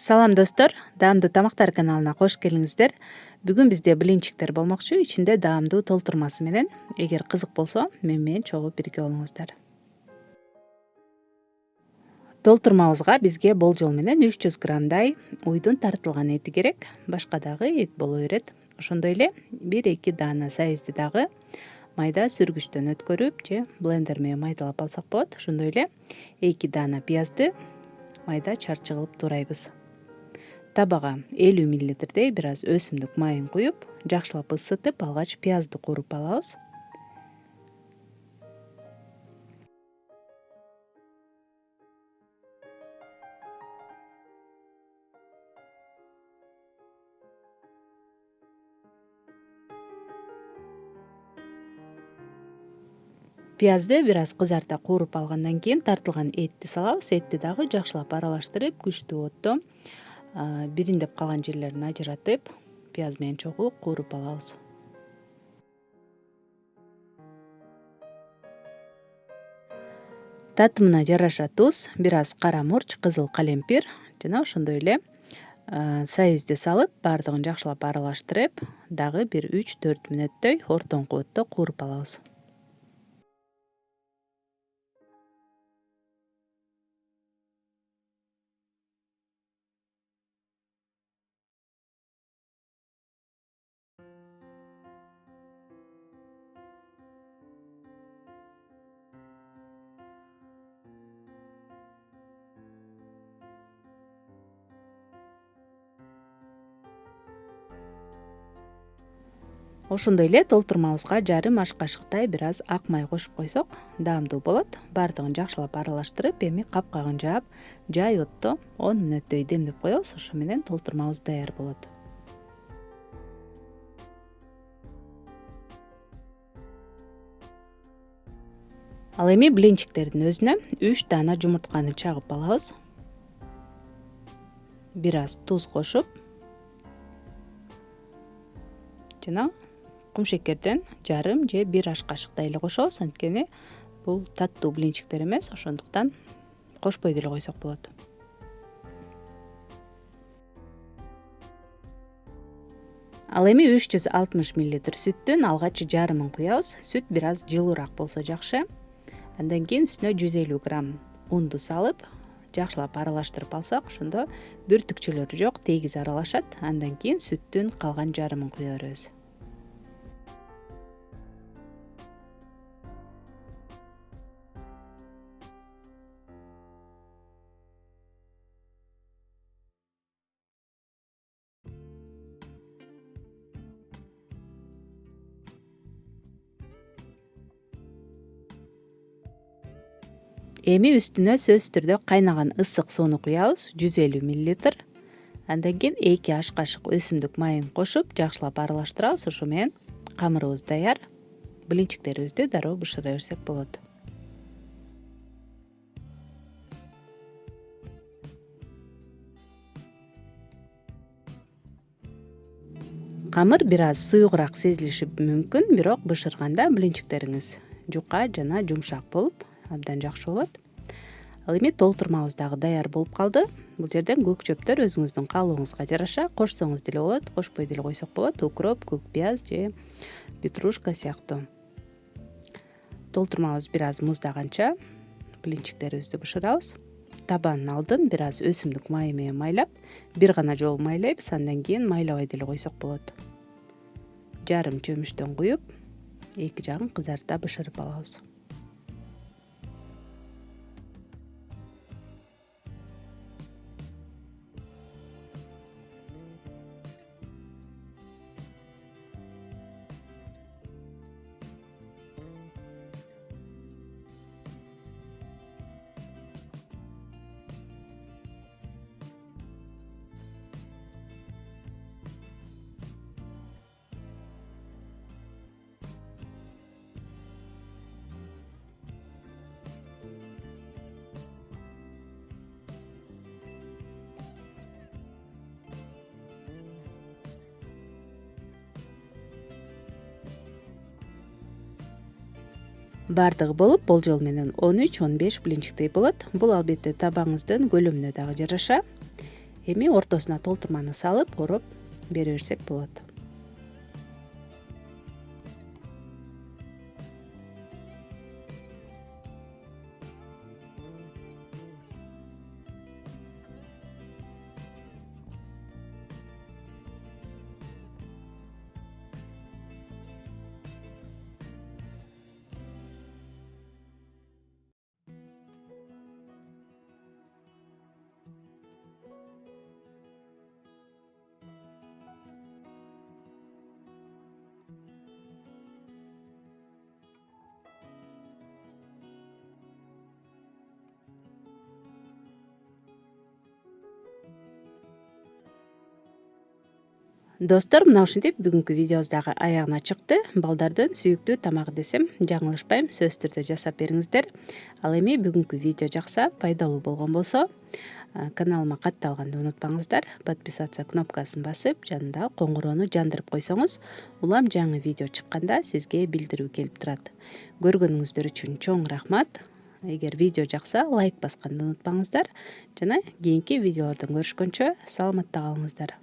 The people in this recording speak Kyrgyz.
Салам достор, даамдуу тамактар каналына кош келиңиздер. Бүгүн бизде блинчиктер болмокчу, ичинде даамдуу толтурмасы менен. Эгер кызык болсо, менен чогуу бирге болуңуздар. Толтурмабызга бизге болжол менен 300 граммдай уйдун тартылган эти керек. Башка дагы эт боло берет. Ошондой эле 1-2 даана сабизди дагы майда сүргүчтөн өткөрүп же блендер менен майдалап алсак болот. Ошондой эле 2 даана пиязды майда чарчы кылып туурайбыз. Табага 50 миллилитрдей бир аз өсүмдүк майын куюп, жакшылап ысытып, алгач пиязды кууруп алабыз. Пиязды бир аз кызарта кууруп алгандан кийин тартылган этти салабыз. Этти дагы жакшылап аралаштырып, күчтүү отто бириндеп калган жерлерин ажыратып, пияз менен чогуу кууруп алабыз. Татымына жараша туз, бир аз кара мурч, кызыл калемпир жана ошондой эле сабизди салып, баардыгын жакшылап аралаштырып, дагы бир 3-4 мүнөттөй ортоңку отто кууруп алабыз. Ошондой эле толтурмабызга жарым аш кашыктай бир аз ак май кошуп койсок даамдуу болот. Баардыгын жакшылап аралаштырып, эми капкагын жаап, жай отто 10 мүнөттөй демдеп коебуз. Ошо менен толтурмабыз даяр болот. Ал эми блинчиктердин өзүнө 3 даана жумуртканы чагып алабыз. Бир аз туз кошуп, жана кумшекерден жарым же 1 аш кашыктай эле кошобуз. Анткени бул таттуу блинчиктер эмес, ошондуктан кошпой деле койсок болот. Ал эми 360 мл сүттүн алгач жарымын куябыз. Сүт бир аз жылуураак болсо жакшы. Андан кийин үстүнө 150 грамм унду салып, жакшылап аралаштырып алсак, ошондо бүртүкчөлөр жок, тегиз аралашат. Андан кийин сүттүн калган жарымын куя беребиз. Эми үстүнө сөзсүз түрдө кайнаган ысык сууну куябыз, 150 мл. Андан кийин 2 аш кашык өсүмдүк майын кошуп, жакшылап аралаштырабыз. Ошо менен камырыбыз даяр. Блинчиктерибизди дароо бышыра берсек болот. Камыр бир аз суюгураак сезилиши мүмкүн, бирок бышырганда блинчиктериңиз жука жана жумшак болуп, абдан жакшы болот. Ал эми толтурмабыз дагы даяр болуп калды. Бул жерден көк чөптөр өзүңүздүн каалооңузга жараша кошсоңуз деле болот, кошпой деле койсок болот. Укроп, көк пияз же петрушка сыяктуу. Толтурмабыз бир аз муздаганча блинчиктерибизди бышырабыз. Табанын алдын бир аз өсүмдүк майы менен майлап, бир гана жолу майлайбыз, андан кийин майлабай деле койсок болот. Жарым чөмүчтөн куюп, эки жагын кызарта бышырып алабыз. Бардыгы болуп болжол менен 13-15 блинчиктей болот. Бул албетте табаңыздын көлөмүнө дагы жараша. Эми ортосуна толтурманы салып ороп бере берсек болот. Достор, мына ушинтип бүгүнкү видеобуз дагы аягына чыкты. Балдардын сүйүктүү тамагы десем жаңылышпайм, сөзсүз түрдө жасап бериңиздер. Ал эми бүгүнкү видео жакса, пайдалуу болгон болсо, каналыма катталганды унутпаңыздар. Подписаться кнопкасын басып, жанында коңгуроону жандырып койсоңуз, улам жаңы видео чыкканда сизге билдирүү келип турат. Көргөнүңүздөр үчүн чоң рахмат. Эгер видео жакса, лайк басканды унутпаңыздар. Жана кийинки видеолордон көрүшкөнчө саламатта калыңыздар.